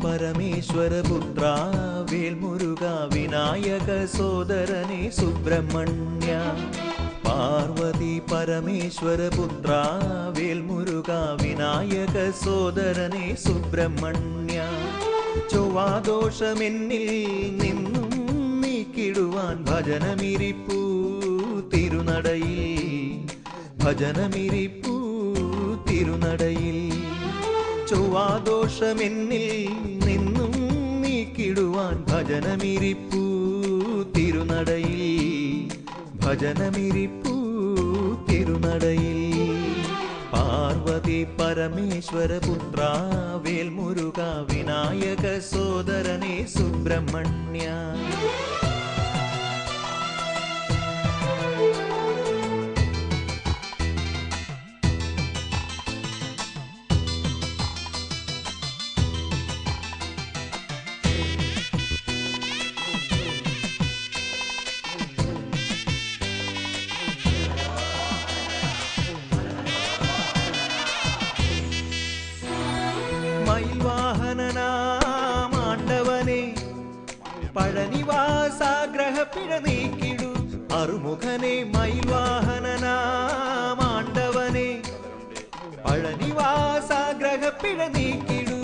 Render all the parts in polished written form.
പരമേശ്വര പുത്ര വേൽമുരുക വിനായക സോദരനെ സുബ്രഹ്മണ്യ. പാർവതി പരമേശ്വര പുത്ര വേൽമുരുക വിനായക സോദരനെ സുബ്രഹ്മണ്യ. ചൊവ്വാദോഷമെന്നിൽ നിന്നും നീക്കിടുവാൻ ഭജനമിരിപ്പൂ തിരുനടയിൽ. ഭജനമിരിപ്പൂ തിരുനടയിൽ. ചൊവ്വാദോഷമെന്നിൽ നിന്നും നീക്കിടുവാൻ ഭജനമിരിപ്പൂ തിരുനടയിൽ. ഭജനമിരിപ്പൂ തിരുനടയിൽ. പാർവതി പരമേശ്വര പുത്ര വേൽമുരുക വിനായക സോദരനെ സുബ്രഹ്മണ്യ. മയിൽവാഹനനാമാണ്ടവനെ പഴനിവാസാഗ്രഹപ്പിഴ നീക്കിടു. അറുമുഖനെ മയിൽവാഹനനാമാണ്ടവനെ പഴനിവാസാഗ്രഹപ്പിഴ നീക്കിടു.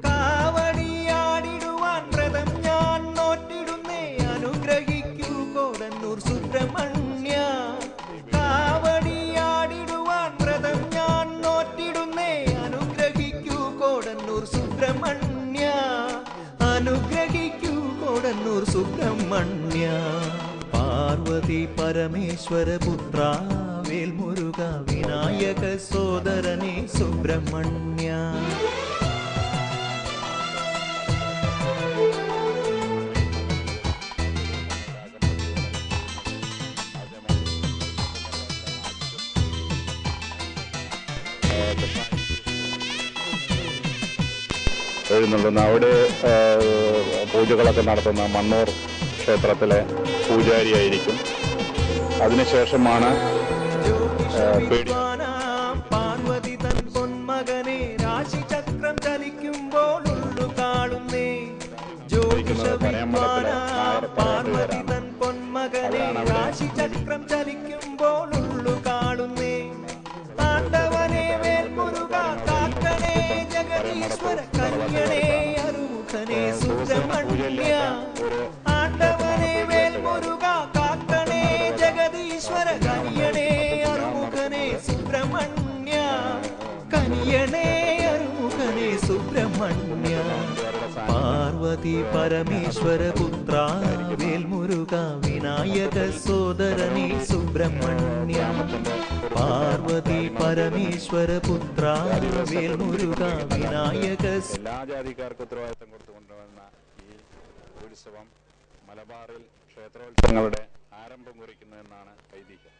കാവടിയാടിടുവാൻ വ്രതം ഞാൻ നോറ്റിടുന്നേ അനുഗ്രഹിക്കൂ കോടന്നൂർ സുബ്രഹ്മണ്യ. കാവടിയാടിടുവാൻ വ്രതം ഞാൻ നോറ്റിടുന്നേ അനുഗ്രഹിക്കൂ കോടന്നൂർ സുബ്രഹ്മണ്യ. അനുഗ്രഹിക്കൂ കോടന്നൂർ സുബ്രഹ്മണ്യ. പാർവതി പരമേശ്വര പുത്ര വേൽമുരുക വിനായക സോദരനെ സുബ്രഹ്മണ്യ. എഴുന്നള്ളുന്ന അവിടെ പൂജകളൊക്കെ നടത്തുന്ന മണ്ണൂർ ക്ഷേത്രത്തിലെ പൂജാരിയായിരിക്കും. അതിനുശേഷമാണ് പാർവതി തൻ പൊന്മകനെ രാശിചക്രം ചലിക്കുമ്പോൾ ഉള്ളു കാണുന്നേ. പാർവതി തൻ പൊന്മകനെ രാശിചക്രം ചലിക്കുമ്പോൾ ഉള്ളു കാണുന്നേ. താണ്ഡവനെ വേൽമുരുക കാക്കണേ ജഗദീശ്വര കന്യണേ അറുമുഖനെ സുബ്രഹ്മണ്യ. ആണ്ടവനെ വേൽമുരുക കാക്കണേ ജഗദീശ്വര കന്യണേ അറുമുഖനെ സുബ്രഹ്മണ്യ. കന്യണേ അറുമുഖനെ സുബ്രഹ്മണ്യ. പാർവതി പരമേശ്വര പുത്ര വേൽമുരുക വിനായക സോദരനെ സുബ്രഹ്മണ്യ. പാർവതി പരമേശ്വര പുത്ര വേൽമുരുക വിനായക. എല്ലാ ജാതിക്കാർക്കും ഉത്തരവാദിത്തം കൊടുത്തുകൊണ്ടുവന്ന ഈ ഉത്സവം മലബാറിൽ ക്ഷേത്രോത്സവങ്ങളുടെ ആരംഭം കുറിക്കുന്നു എന്നാണ് ഐതിഹ്യം.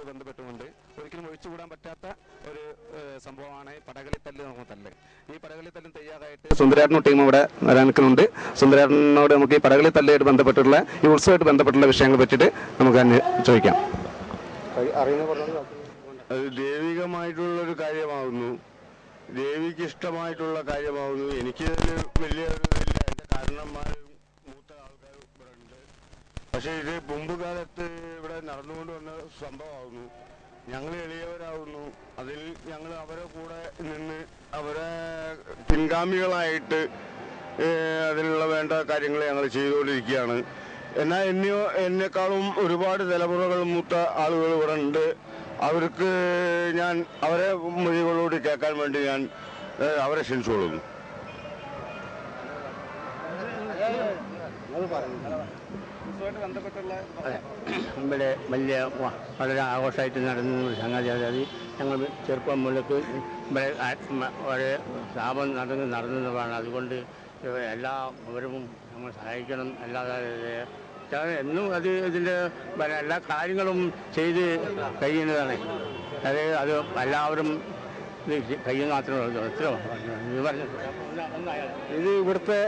ബന്ധപ്പെട്ടുകൊണ്ട് ഒരിക്കലും ഒഴിച്ചുകൂടാൻ പറ്റാത്ത ഒരു സംഭവമാണ് പടകളിത്തല്ല്. തല്ല് ഈ പടകളിത്തല്ലും തയ്യാറായിട്ട് സുന്ദരേട്ടനും ടീം ഇവിടെ നിലനിൽക്കുന്നുണ്ട്. സുന്ദരേട്ടനോട് നമുക്ക് ഈ പടകളിത്തല്ലുമായിട്ട് ബന്ധപ്പെട്ടുള്ള ഈ ഉത്സവമായിട്ട് ബന്ധപ്പെട്ടുള്ള വിഷയങ്ങളെ പറ്റിയിട്ട് നമുക്ക് ചോദിക്കാം. അത് ദൈവികമായിട്ടുള്ളൊരു കാര്യമാകുന്നു, ദേവിക്ക് ഇഷ്ടമായിട്ടുള്ള കാര്യമാകുന്നു. എനിക്ക് വലിയ എൻ്റെ കാരണന്മാരും മൂത്ത ആൾക്കാരും ഇവിടെ ഉണ്ട്. പക്ഷേ ഇത് മുമ്പ് കാലത്ത് ഇവിടെ നടന്നുകൊണ്ട് വന്ന സംഭവമാകുന്നു. ഞങ്ങൾ എളിയവരാകുന്നു. അതിൽ ഞങ്ങൾ അവരെ കൂടെ നിന്ന് അവരെ പിൻഗാമികളായിട്ട് അതിനുള്ള വേണ്ട കാര്യങ്ങൾ ഞങ്ങൾ ചെയ്തുകൊണ്ടിരിക്കുകയാണ്. എന്നാൽ എന്നെക്കാളും ഒരുപാട് തലമുറകൾ മൂത്ത ആളുകൾ ഇവിടെ ഉണ്ട്. അവർക്ക് ഞാൻ അവരെ മൊഴികളോട് കേൾക്കാൻ വേണ്ടി ഞാൻ അവരെ ക്ഷണിച്ചുകൊള്ളുന്നു. ഇവിടെ വലിയ വളരെ ആഘോഷമായിട്ട് നടന്ന ഒരു സംഗതി. അതായത് ഞങ്ങൾ ചെറുപ്പം മുതൽക്ക് ഇവിടെ വളരെ സ്ഥാപനം നടന്നതാണ്. അതുകൊണ്ട് എല്ലാ വിവരവും നമ്മൾ സഹായിക്കണം. അല്ലാതെ എന്നും അത് ഇതിൻ്റെ എല്ലാ കാര്യങ്ങളും ചെയ്ത് കഴിയുന്നതാണ്. അത് എല്ലാവരും കഴിയുന്ന മാത്രമേ എത്രയോ ഇത് പറഞ്ഞു. ഇത് ഇവിടുത്തെ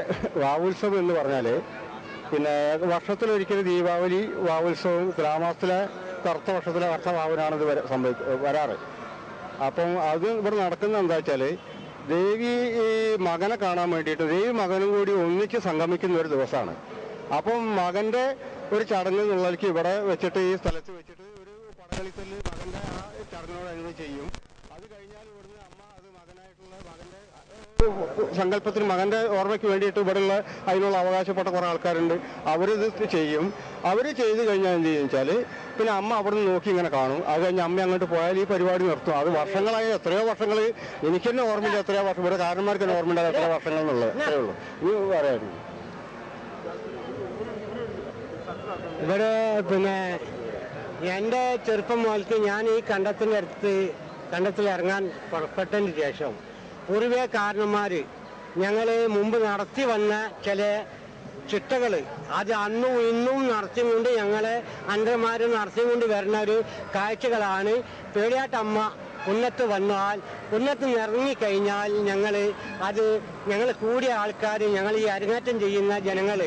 വാവുത്സവം എന്ന് പറഞ്ഞാൽ പിന്നെ വർഷത്തിലൊരിക്കലും ദീപാവലി വാവുത്സവം ഗ്രാമത്തിലെ കറുത്ത വർഷത്തിലെ കർത്തവാവനാണ് ഇത് വരാറ്. അപ്പം അത് ഇവിടെ നടക്കുന്നത് എന്താ വെച്ചാൽ ദേവി ഈ മകനെ കാണാൻ വേണ്ടിയിട്ട് ദേവി മകനും കൂടി ഒന്നിച്ച് സംഗമിക്കുന്ന ഒരു ദിവസമാണ്. അപ്പം മകൻ്റെ ഒരു ചടങ്ങ് എന്നുള്ളതിലേക്ക് ഇവിടെ വെച്ചിട്ട് ഈ സ്ഥലത്ത് വെച്ചിട്ട് ഒരു പടകളിത്തല് മകൻ്റെ ആ ചടങ്ങിനോട് ചെയ്യും. അത് കഴിഞ്ഞാൽ ഇവിടുന്ന് അമ്മ അത് മകനായിട്ടുള്ള മകൻ്റെ സങ്കല്പത്തിന് മകൻ്റെ ഓർമ്മയ്ക്ക് വേണ്ടിയിട്ട് ഇവിടെയുള്ള അതിനുള്ള അവകാശപ്പെട്ട കുറേ ആൾക്കാരുണ്ട്. അവരിത് ചെയ്യും. അവർ ചെയ്ത് കഴിഞ്ഞാൽ എന്ത് ചെയ്യും വെച്ചാൽ പിന്നെ അമ്മ അവിടെ നിന്ന് നോക്കി ഇങ്ങനെ കാണും. അത് കഴിഞ്ഞ് അമ്മ അങ്ങോട്ട് പോയാൽ ഈ പരിപാടി നിർത്തും. അത് വർഷങ്ങളായി എത്രയോ വർഷങ്ങൾ എനിക്ക് തന്നെ ഓർമ്മയില്ല എത്രയോ വർഷം. ഇവിടെ കാരണന്മാർക്ക് തന്നെ ഓർമ്മയില്ല എത്രയോ വർഷങ്ങൾ എന്നുള്ളത്. അത്രേ ഉള്ളൂ. ഇത് പറയായിരുന്നു. ഇവിടെ പിന്നെ എൻ്റെ ചെറുപ്പം മുതൽക്ക് ഞാൻ ഈ കണ്ടത്തിൽ ഇറങ്ങാൻ പുറപ്പെട്ടതിന് ശേഷം പൊതുവെ കാരണന്മാർ ഞങ്ങൾ മുമ്പ് നടത്തി വന്ന ചില ചിട്ടകൾ അത് അന്നും ഇന്നും നടത്തിക്കൊണ്ട് ഞങ്ങളെ അണ്ടന്മാർ നടത്തിക്കൊണ്ട് വരുന്ന ഒരു കാഴ്ചകളാണ്. പേടിയാട്ടമ്മ കുന്നത്ത് വന്നാൽ കുന്നത്ത് ഇറങ്ങിക്കഴിഞ്ഞാൽ ഞങ്ങൾ കൂടിയ ആൾക്കാർ ഞങ്ങൾ ഈ അരങ്ങേറ്റം ചെയ്യുന്ന ജനങ്ങൾ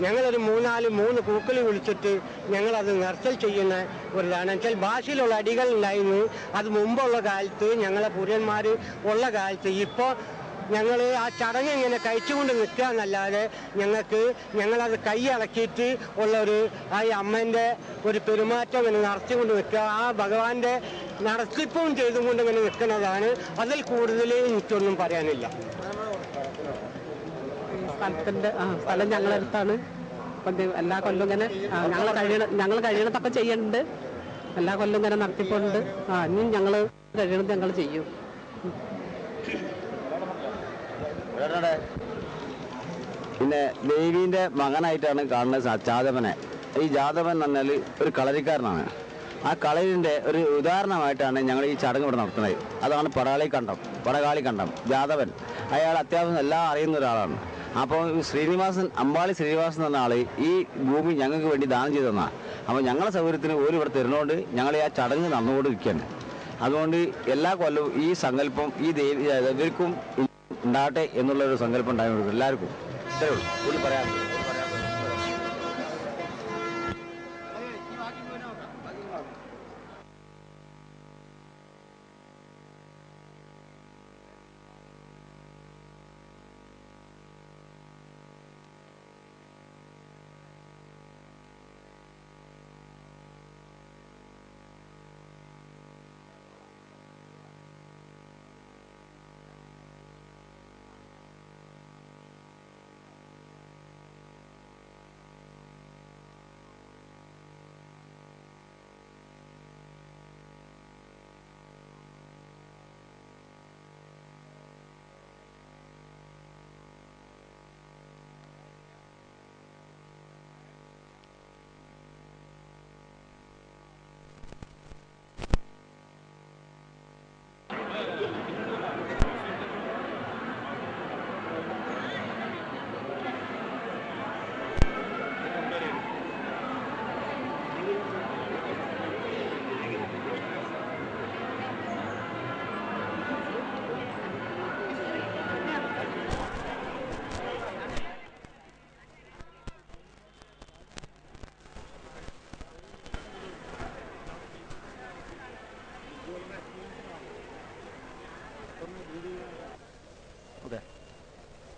ഞങ്ങളൊരു 3 പൂക്കൾ വിളിച്ചിട്ട് ഞങ്ങളത് നിർത്തൽ ചെയ്യുന്ന ഒരിതാണ്. വെച്ചാൽ ഭാഷയിലുള്ള അടികൾ ഉണ്ടായിരുന്നു. അത് മുമ്പുള്ള കാലത്ത് ഞങ്ങളെ പുരന്മാർ ഉള്ള കാലത്ത്. ഇപ്പോൾ ഞങ്ങൾ ആ ചടങ്ങ് ഇങ്ങനെ കഴിച്ചുകൊണ്ട് നിൽക്കുക എന്നല്ലാതെ ഞങ്ങളത് കൈയടക്കിയിട്ട് ഉള്ളൊരു ആ അമ്മേൻ്റെ ഒരു പെരുമാറ്റം ഇങ്ങനെ നടത്തിക്കൊണ്ട് നിൽക്കുക. ആ ഭഗവാന്റെ നടത്തിപ്പും ചെയ്തുകൊണ്ട് ഇങ്ങനെ നിൽക്കുന്നതാണ്. അതിൽ കൂടുതൽ എനിക്കൊന്നും പറയാനില്ല. സ്ഥലം ഞങ്ങളടുത്താണ്. അപ്പം എല്ലാ കൊല്ലം ഇങ്ങനെ ഞങ്ങൾ കഴിയണതൊക്കെ ചെയ്യുന്നുണ്ട്. എല്ലാ കൊല്ലം ഇങ്ങനെ നടത്തിപ്പോണ്ട് ഇനിയും ഞങ്ങൾ കഴിയണത് ഞങ്ങൾ ചെയ്യും. പിന്നെ ദേവീൻ്റെ മകനായിട്ടാണ് കാണുന്നത് ജാതവനെ. ഈ ജാതവൻ എന്ന് പറഞ്ഞാൽ ഒരു കളരിക്കാരനാണ്. ആ കളരിൻ്റെ ഒരു ഉദാഹരണമായിട്ടാണ് ഞങ്ങൾ ഈ ചടങ്ങ് ഇവിടെ നടത്തുന്നത്. അതാണ് പടകാളി കണ്ടം ജാതവൻ. അയാൾ അത്യാവശ്യം എല്ലാം അറിയുന്ന ഒരാളാണ്. അപ്പോൾ അമ്പാളി ശ്രീനിവാസൻ എന്ന ആൾ ഈ ഭൂമി ഞങ്ങൾക്ക് വേണ്ടി ദാനം ചെയ്തു തന്നാണ്. അപ്പോൾ ഞങ്ങളുടെ സൗകര്യത്തിന് ഓരോ ഇവിടെ തരുന്നതുകൊണ്ട് ഞങ്ങൾ ആ ചടങ്ങ് നടന്നുകൊണ്ടിരിക്കുകയാണ്. അതുകൊണ്ട് എല്ലാ കൊല്ലവും ഈ സങ്കല്പം ഈ ദേവി ഇവർക്കും ഉണ്ടാകട്ടെ എന്നുള്ളൊരു സങ്കല്പം ഉണ്ടായിരുന്നു എല്ലാവർക്കും. ഇത്രയേ ഉള്ളൂ. കൂടി പറയാം.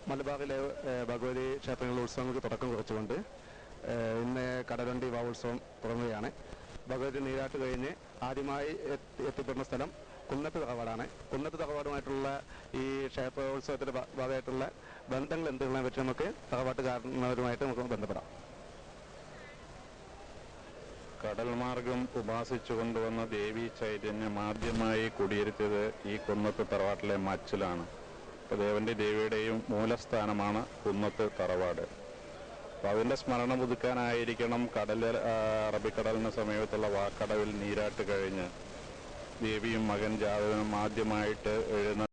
മലബാറിലെ ഭഗവതി ക്ഷേത്രങ്ങളിലെ ഉത്സവങ്ങൾക്ക് തുടക്കം കുറിച്ചുകൊണ്ട് ഇന്ന് കടലുണ്ടി വാവുത്സവം തുടങ്ങുകയാണ്. ഭഗവതി നീരാട്ട് കഴിഞ്ഞ് ആദ്യമായി എത്തിപ്പെടുന്ന സ്ഥലം കുന്നത്ത് തറവാടാണ്. കുന്നത്ത് തറവാടുമായിട്ടുള്ള ഈ ക്ഷേത്രോത്സവത്തിൻ്റെ ഭാഗമായിട്ടുള്ള ബന്ധങ്ങൾ എന്തെങ്കിലുമെ പറ്റി നമുക്ക് തറവാട്ടുകാരന്മാരുമായിട്ട് നമുക്ക് ബന്ധപ്പെടാം. കടൽ മാർഗം ഉപാസിച്ചു കൊണ്ടുവന്ന ദേവീ ചൈതന്യം ആദ്യമായി കുടിയിരുത്തിയത് ഈ കുന്നത്ത് തറവാട്ടിലെ മച്ചിലാണ്. ദേവന്റെ ദേവിയുടെയും മൂലസ്ഥാനമാണ് കുന്നത്ത് തറവാട്. അപ്പോൾ അതിൻ്റെ സ്മരണ പുതുക്കാനായിരിക്കണം അറബിക്കടലിന് സമീപത്തുള്ള വാക്കടവിൽ നീരാട്ട് കഴിഞ്ഞ് ദേവിയും മകൻ ജാതകനും ആദ്യമായിട്ട് എഴുന്ന